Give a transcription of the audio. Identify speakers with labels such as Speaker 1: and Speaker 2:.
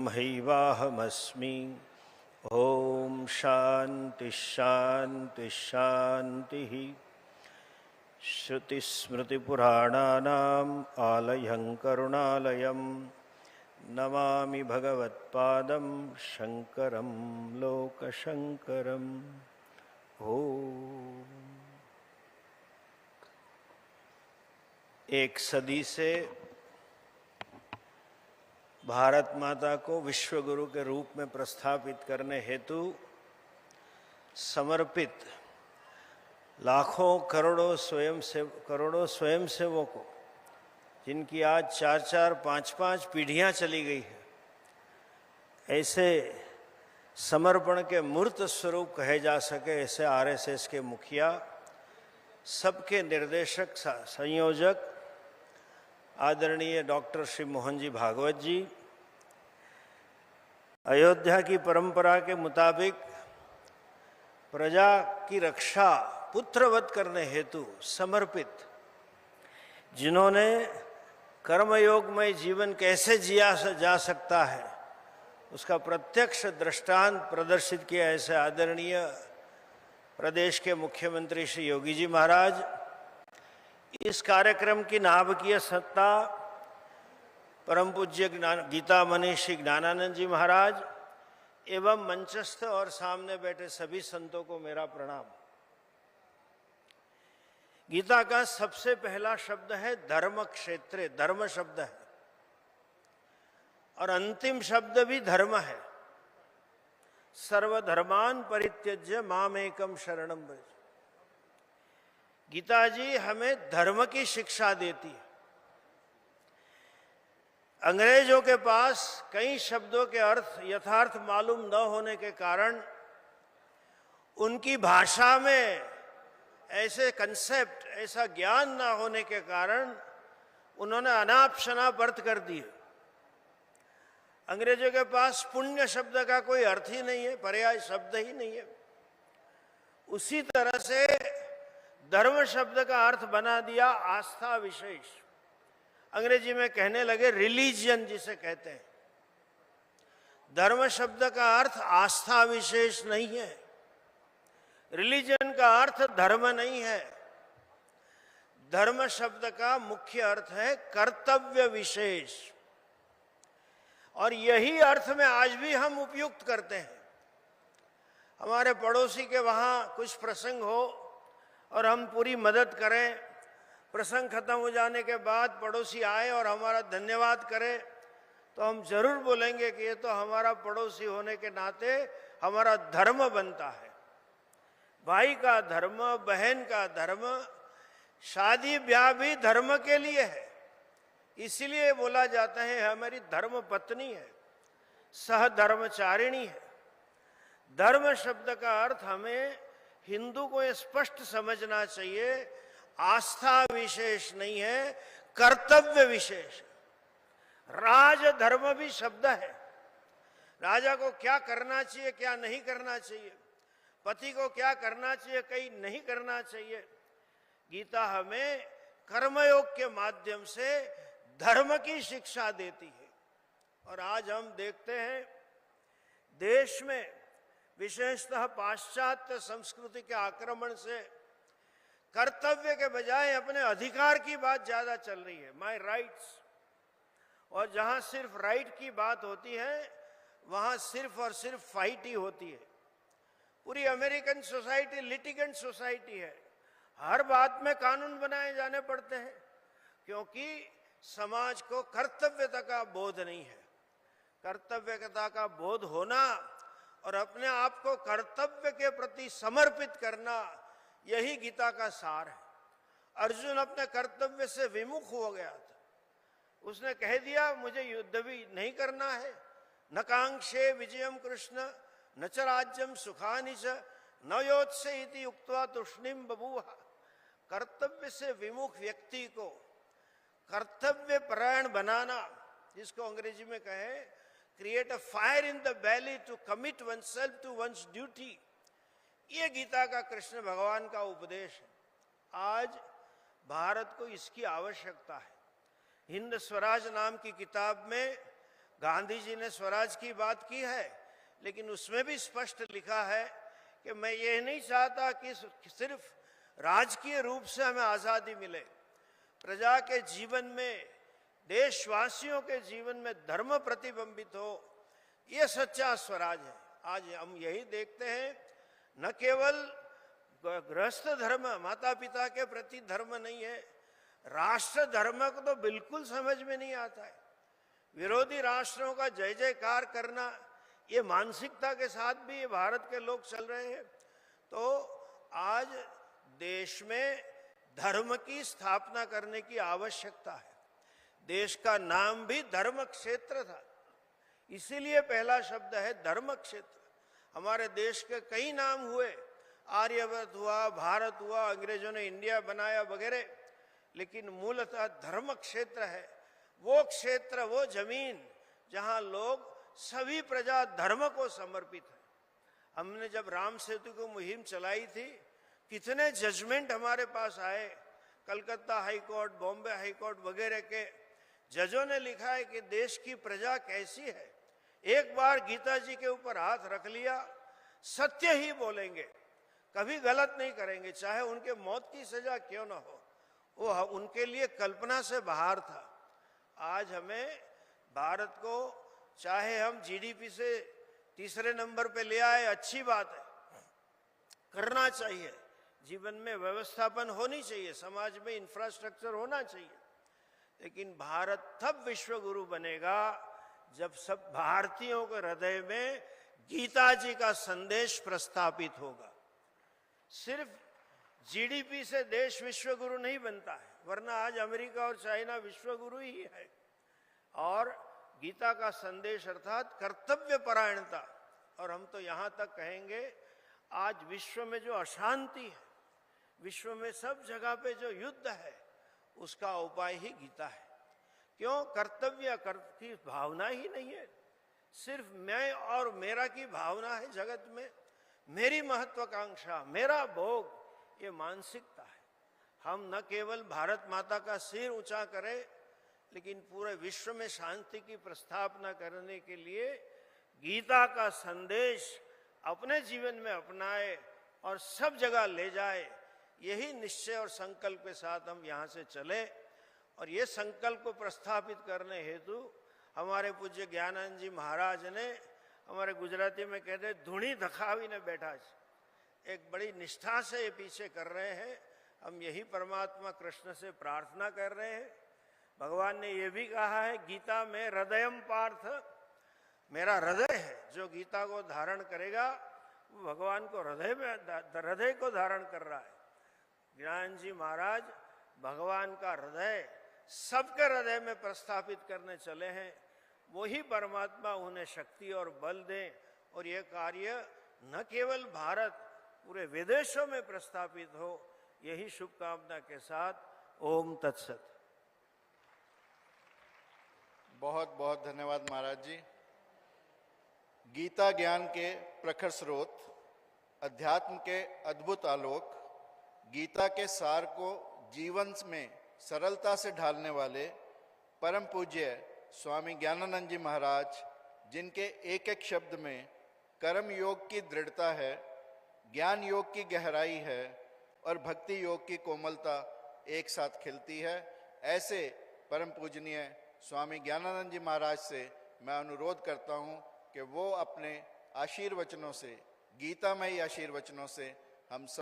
Speaker 1: मैवाहमस्मि। ओम शांति शांति शांति। श्रुतिस्मृतिपुराणानाम् आलयं करुणालयं नमामि भगवत्पादं शंकरं लोकशंकरम्। ओम। एक सदी से भारत माता को विश्व गुरु के रूप में प्रस्थापित करने हेतु समर्पित लाखों करोड़ों स्वयंसेवकों, जिनकी आज 4-4, 5-5 पीढ़ियां चली गई है, ऐसे समर्पण के मूर्त स्वरूप कहे जा सके ऐसे आरएसएस के मुखिया, सबके निर्देशक संयोजक आदरणीय डॉक्टर श्री मोहन जी भागवत जी, अयोध्या की परंपरा के मुताबिक प्रजा की रक्षा पुत्रवत करने हेतु समर्पित, जिन्होंने कर्मयोगमय जीवन कैसे जिया जा सकता है उसका प्रत्यक्ष दृष्टांत प्रदर्शित किया, ऐसे आदरणीय प्रदेश के मुख्यमंत्री श्री योगी जी महाराज, इस कार्यक्रम की नाभिकीय सत्ता परम पूज्य गीता मनीषी ज्ञानानंद जी महाराज एवं मंचस्थ और सामने बैठे सभी संतों को मेरा प्रणाम। गीता का सबसे पहला शब्द है धर्म क्षेत्रे, धर्म शब्द है, और अंतिम शब्द भी धर्म है। सर्वधर्मान परित्यज्य मामेकम शरणम व्रज। गीता जी हमें धर्म की शिक्षा देती है। अंग्रेजों के पास कई शब्दों के अर्थ यथार्थ मालूम न होने के कारण, उनकी भाषा में ऐसे कंसेप्ट, ऐसा ज्ञान न होने के कारण उन्होंने अनाप शनाप अर्थ कर दिए। अंग्रेजों के पास पुण्य शब्द का कोई अर्थ ही नहीं है, पर्याय शब्द ही नहीं है। उसी तरह से धर्म शब्द का अर्थ बना दिया आस्था विशेष। अंग्रेजी में कहने लगे रिलीजियन जिसे कहते हैं। धर्म शब्द का अर्थ आस्था विशेष नहीं है, रिलीजन का अर्थ धर्म नहीं है। धर्म शब्द का मुख्य अर्थ है कर्तव्य विशेष, और यही अर्थ में आज भी हम उपयुक्त करते हैं। हमारे पड़ोसी के वहां कुछ प्रसंग हो और हम पूरी मदद करें, प्रसंग खत्म हो जाने के बाद पड़ोसी आए और हमारा धन्यवाद करे, तो हम जरूर बोलेंगे कि ये तो हमारा पड़ोसी होने के नाते हमारा धर्म बनता है। भाई का धर्म, बहन का धर्म, शादी ब्याह भी धर्म के लिए है। इसीलिए बोला जाता है हमारी धर्म पत्नी है, सहधर्मचारिणी है। धर्म शब्द का अर्थ हमें हिंदू को ये स्पष्ट समझना चाहिए, आस्था विशेष नहीं है, कर्तव्य विशेष। राज धर्म भी शब्द है। राजा को क्या करना चाहिए, क्या नहीं करना चाहिए, पति को क्या करना चाहिए, कहीं नहीं करना चाहिए। गीता हमें कर्मयोग के माध्यम से धर्म की शिक्षा देती है। और आज हम देखते हैं देश में विशेषतः पाश्चात्य संस्कृति के आक्रमण से कर्तव्य के बजाय अपने अधिकार की बात ज्यादा चल रही है, माय राइट्स। और जहां सिर्फ राइट की बात होती है वहां सिर्फ और सिर्फ फाइट ही होती है। पूरी अमेरिकन सोसाइटी लिटिगेंट सोसाइटी है। हर बात में कानून बनाए जाने पड़ते हैं, क्योंकि समाज को कर्तव्यता का बोध नहीं है। कर्तव्यता का बोध होना और अपने आप को कर्तव्य के प्रति समर्पित करना, यही गीता का सार है। अर्जुन अपने कर्तव्य से विमुख हो गया था। उसने कह दिया मुझे युद्ध भी नहीं करना है, न कांक्षे विजयम कृष्ण न च राज्यम सुखानि च न योत्से इति उक्त्वा तूष्णीम बभूव। कर्तव्य से विमुख व्यक्ति को कर्तव्य परायण बनाना, जिसको अंग्रेजी में कहे create a fire in the belly to commit oneself to one's duty, ये गीता का कृष्ण भगवान का उपदेश है। आज भारत को इसकी आवश्यकता है। हिंद स्वराज नाम की किताब में गांधी जी ने स्वराज की बात की है, लेकिन उसमें भी स्पष्ट लिखा है कि मैं ये नहीं चाहता कि सिर्फ राजकीय रूप से हमें आजादी मिले, प्रजा के जीवन में, देशवासियों के जीवन में धर्म प्रतिबिंबित हो, ये सच्चा स्वराज है। आज हम यही देखते हैं, न केवल गृहस्थ धर्म, माता पिता के प्रति धर्म नहीं है, राष्ट्र धर्म को तो बिल्कुल समझ में नहीं आता है। विरोधी राष्ट्रों का जय जयकार करना, ये मानसिकता के साथ भी ये भारत के लोग चल रहे हैं। तो आज देश में धर्म की स्थापना करने की आवश्यकता है। देश का नाम भी धर्म क्षेत्र था, इसीलिए पहला शब्द है धर्म क्षेत्र। हमारे देश के कई नाम हुए, आर्यवर्त हुआ, भारत हुआ, अंग्रेजों ने इंडिया बनाया वगैरह, लेकिन मूलतः धर्म क्षेत्र है वो क्षेत्र, वो जमीन जहां लोग सभी प्रजा धर्म को समर्पित है। हमने जब राम सेतु को मुहिम चलाई थी, कितने जजमेंट हमारे पास आए, Calcutta high court, Bombay high court वगैरह के जजों ने लिखा है कि देश की प्रजा कैसी है। एक बार गीता जी के ऊपर हाथ रख लिया, सत्य ही बोलेंगे, कभी गलत नहीं करेंगे, चाहे उनके मौत की सजा क्यों ना हो। वो उनके लिए कल्पना से बाहर था। आज हमें भारत को, चाहे हम जीडीपी से तीसरे नंबर पे ले आए, अच्छी बात है, करना चाहिए, जीवन में व्यवस्थापन होनी चाहिए, समाज में इंफ्रास्ट्रक्चर होना चाहिए, लेकिन भारत तब विश्व गुरु बनेगा जब सब भारतीयों के हृदय में गीता जी का संदेश प्रस्थापित होगा। सिर्फ जीडीपी से देश विश्व गुरु नहीं बनता है, वरना आज अमेरिका और चाइना विश्व गुरु ही है। और गीता का संदेश अर्थात कर्तव्य परायणता, और हम तो यहां तक कहेंगे आज विश्व में जो अशांति है, विश्व में सब जगह पे जो युद्ध है, उसका उपाय ही गीता है। क्यों? कर्तव्य की भावना ही नहीं है, सिर्फ मैं और मेरा की भावना है जगत में, मेरी महत्वाकांक्षा, मेरा भोग, ये मानसिकता है। हम न केवल भारत माता का सिर ऊंचा करें, लेकिन पूरे विश्व में शांति की प्रस्थापना करने के लिए गीता का संदेश अपने जीवन में अपनाए और सब जगह ले जाए, यही निश्चय और संकल्प के साथ हम यहाँ से चले। और ये संकल्प को प्रस्थापित करने हेतु हमारे पूज्य ज्ञानानंद जी महाराज ने, हमारे गुजराती में कहते हैं, धूणी धखावी ने बैठा, एक बड़ी निष्ठा से ये पीछे कर रहे हैं। हम यही परमात्मा कृष्ण से प्रार्थना कर रहे हैं। भगवान ने ये भी कहा है गीता में, हृदयम पार्थ, मेरा हृदय है, जो गीता को धारण करेगा वो भगवान को हृदय को धारण कर रहा है। ज्ञान जी महाराज भगवान का हृदय सबके हृदय में प्रस्थापित करने चले हैं। वही परमात्मा उन्हें शक्ति और बल दें और ये कार्य न केवल भारत, पूरे विदेशों में प्रस्थापित हो, यही शुभकामना के साथ ओम तत्सत।
Speaker 2: बहुत बहुत धन्यवाद महाराज जी। गीता ज्ञान के प्रखर स्रोत, अध्यात्म के अद्भुत आलोक, गीता के सार को जीवन में सरलता से ढालने वाले परम पूज्य स्वामी ज्ञानानंद जी महाराज, जिनके एक एक शब्द में कर्म योग की दृढ़ता है, ज्ञान योग की गहराई है और भक्ति योग की कोमलता एक साथ खिलती है, ऐसे परम पूजनीय स्वामी ज्ञानानंद जी महाराज से मैं अनुरोध करता हूं कि वो अपने आशीर्वचनों से, गीतामयी आशीर्वचनों से हम सब